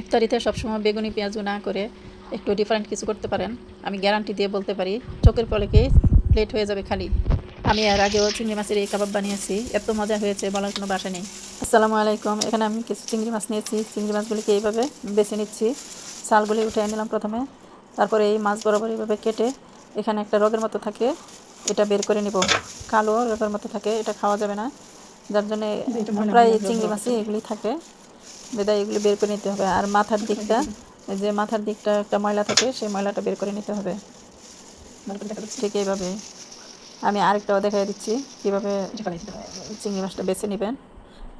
ইফতারিতে সবসময় বেগুনি পেঁয়াজু না করে একটু ডিফারেন্ট কিছু করতে পারেন। আমি গ্যারান্টি দিয়ে বলতে পারি, চোখের পলকেই প্লেট হয়ে যাবে খালি। আমি এর আগেও চিংড়ি মাছের এই কাবাব বানিয়েছি, এত মজা হয়েছে বলার কোনো ভাষা নেই। আসসালামু আলাইকুম। এখানে আমি কিছু চিংড়ি মাছ নিয়েছি। চিংড়ি মাছগুলিকে এইভাবে বেছে নিচ্ছি। ছালগুলি উঠে নিলাম প্রথমে, তারপরে এই মাছ বরাবর এইভাবে কেটে এখানে একটা রগের মতো থাকে, এটা বের করে নিব। কালো রগের মতো থাকে, এটা খাওয়া যাবে না, যার জন্যে প্রায় চিংড়ি মাছই এগুলি থাকে, বেদায় এগুলি বের করে নিতে হবে। আর মাথার দিকটা, যে মাথার দিকটা একটা ময়লা থাকে, সেই ময়লাটা বের করে নিতে হবে। ঠিক এইভাবে আমি আরেকটাও দেখাই দিচ্ছি কীভাবে চিংড়ি মাছটা বেছে নেবেন।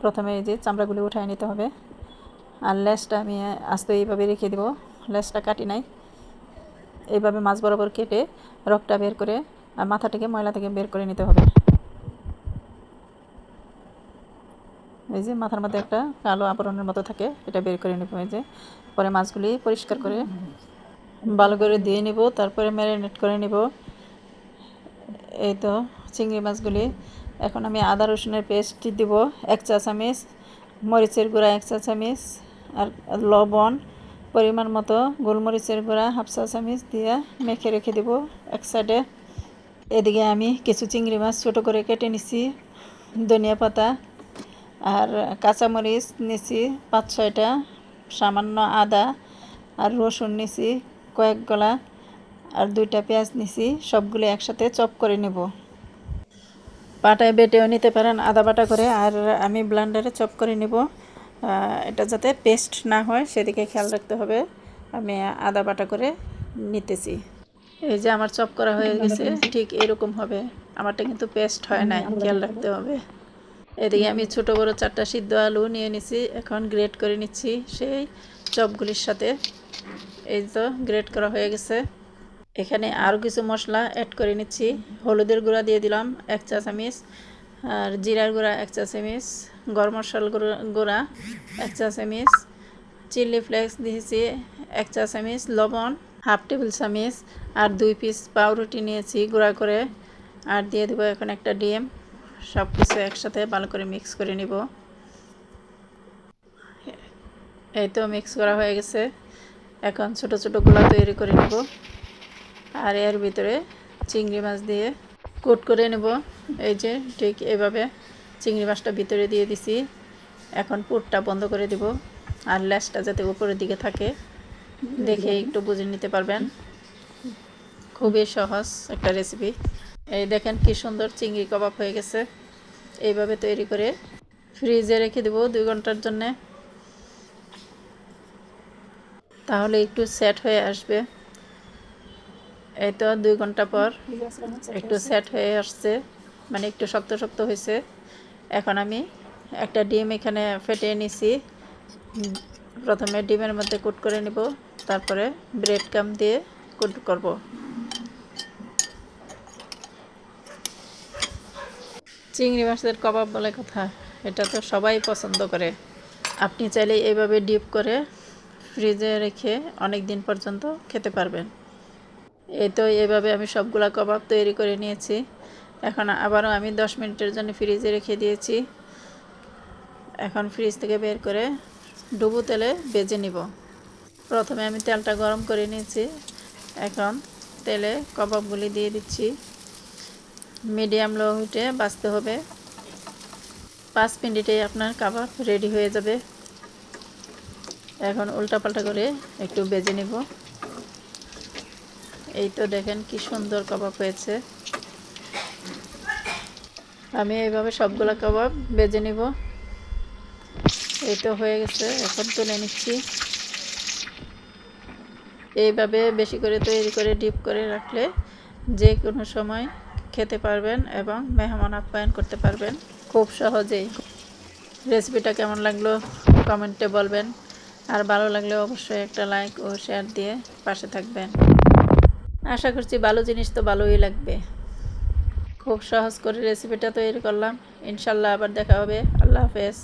প্রথমে এই যে চামড়াগুলি উঠায় নিতে হবে, আর লেজটা আমি আস্তে এইভাবে রেখে দেবো, লেজটা কাটি নাই। এইভাবে মাছ বরাবর কেটে রগটা বের করে আর মাথাটাকে ময়লা থেকে বের করে নিতে হবে। এই যে মাথার মধ্যে একটা কালো আবরণের মতো থাকে, এটা বের করে নেব। এই যে পরে মাছগুলি পরিষ্কার করে ভালো করে ধুয়ে নেব, তারপরে ম্যারিনেট করে নেব। এই তো চিংড়ি মাছগুলি। এখন আমি আদা রসুনের পেস্ট দিব 1 চা চামচ, মরিচের গুঁড়া 1 চা চামচ, আর লবণ পরিমাণ মতো, গোলমরিচের গুঁড়া 1/2 চা চামচ দিয়ে মেখে রেখে দেব এক সাইডে। এদিকে আমি কিছু চিংড়ি মাছ ছোটো করে কেটে নিছি, ধনিয়া পাতা আর কাঁচামরিচ নিছি 5-6টা, সামান্য আদা আর রসুন নিছি কয়েক গলা, আর 2টা পেঁয়াজ নিছি। সবগুলো একসাথে চপ করে নেব। পাটায় বেটেও নিতে পারেন আদা বাটা করে, আর আমি ব্লেন্ডারে চপ করে নেব। এটা যাতে পেস্ট না হয় সেদিকে খেয়াল রাখতে হবে। আমি আদা বাটা করে নিতেছি। এই যে আমার চপ করা হয়ে গেছে, ঠিক এরকম হবে। আমারটা কিন্তু পেস্ট হয় নাই, খেয়াল রাখতে হবে। এদিকে আমি ছোটো বড়ো 4টা সিদ্ধ আলু নিয়ে নিছি, এখন গ্রেট করে নিচ্ছি সেই চপগুলির সাথে। এই তো গ্রেট করা হয়ে গেছে। এখানে আরও কিছু মশলা অ্যাড করে নিচ্ছি। হলুদের গুঁড়া দিয়ে দিলাম 1 চা চামচ, আর জিরার গুঁড়া 1 চা চামচ, গরম মশলার গুঁড়া 1 চা চামচ, চিলি ফ্লেক্স দিয়েছি 1 চা চামচ, লবণ 1/2 টেবিল চামচ, আর 2 পিস পাউরুটি নিয়েছি গুঁড়া করে, আর দিয়ে দেবো এখন একটা ডিম। সব কিছু একসাথে ভালো করে মিক্স করে নিব। এই তো মিক্স করা হয়ে গেছে। এখন ছোট ছোট গোলা তৈরি করে নেব, আর এর ভিতরে চিংড়ি মাছ দিয়ে কোট করে নেব। এই যে ঠিক এভাবে চিংড়ি মাছটা ভিতরে দিয়ে দিছি। এখন পুরটা বন্ধ করে দিব, আর লেজটা যাতে উপরের দিকে থাকে দেখে একটু বুঝে নিতে পারবেন। খুবই সহজ একটা রেসিপি। এই দেখেন কি সুন্দর চিংড়ি কাবাব হয়ে গেছে। এইভাবে তৈরি করে ফ্রিজে রেখে দেব 2 ঘন্টার জন্যে, তাহলে একটু সেট হয়ে আসবে। এই তো 2 ঘন্টা পর একটু সেট হয়ে আসছে, মানে একটু শক্ত শক্ত হয়েছে। এখন আমি একটা ডিম এখানে ফেটে নিছি। প্রথমে ডিমের মধ্যে কোট করে নিব, তারপরে ব্রেড ক্রাম্ব দিয়ে কোট করব। চিংড়ি মাছের কাবাব বলে কথা, এটা তো সবাই পছন্দ করে। আপনি চাইলে এইভাবে ডিপ করে ফ্রিজে রেখে অনেক দিন পর্যন্ত খেতে পারবেন। এই তো এইভাবে আমি সবগুলা কাবাব তৈরি করে নিয়েছি। এখন আবারও আমি 10 মিনিটের জন্য ফ্রিজে রেখে দিয়েছি। এখন ফ্রিজ থেকে বের করে ডুবো তেলে ভেজে নিব। প্রথমে আমি তেলটা গরম করে নিয়েছি, এখন তেলে কাবাবগুলি দিয়ে দিচ্ছি। মিডিয়াম লো হিটে ভাজতে হবে। 5 মিনিটেই আপনার কাবাব রেডি হয়ে যাবে। এখন উল্টাপাল্টা করে একটু ভেজে নিব। এই তো দেখেন কি সুন্দর কাবাব হয়েছে। আমি এইভাবে সবগুলা কাবাব ভেজে নিব। এই তো হয়ে গেছে, এখন তুলে নিচ্ছি। এইভাবে বেশি করে তৈরি করে ডিপ করে রাখলে যে কোনো সময় খেতে পারবেন এবং মেহমান আপ্যায়ন করতে পারবেন খুব সহজেই। রেসিপিটা কেমন লাগলো কমেন্টে বলবেন, আর ভালো লাগলে অবশ্যই একটা লাইক ও শেয়ার দিয়ে পাশে থাকবেন। আশা করছি ভালো জিনিস তো ভালোই লাগবে। খুব সহজ করে রেসিপিটা তৈরি করলাম। ইনশাল্লাহ আবার দেখা হবে। আল্লাহ হাফেজ।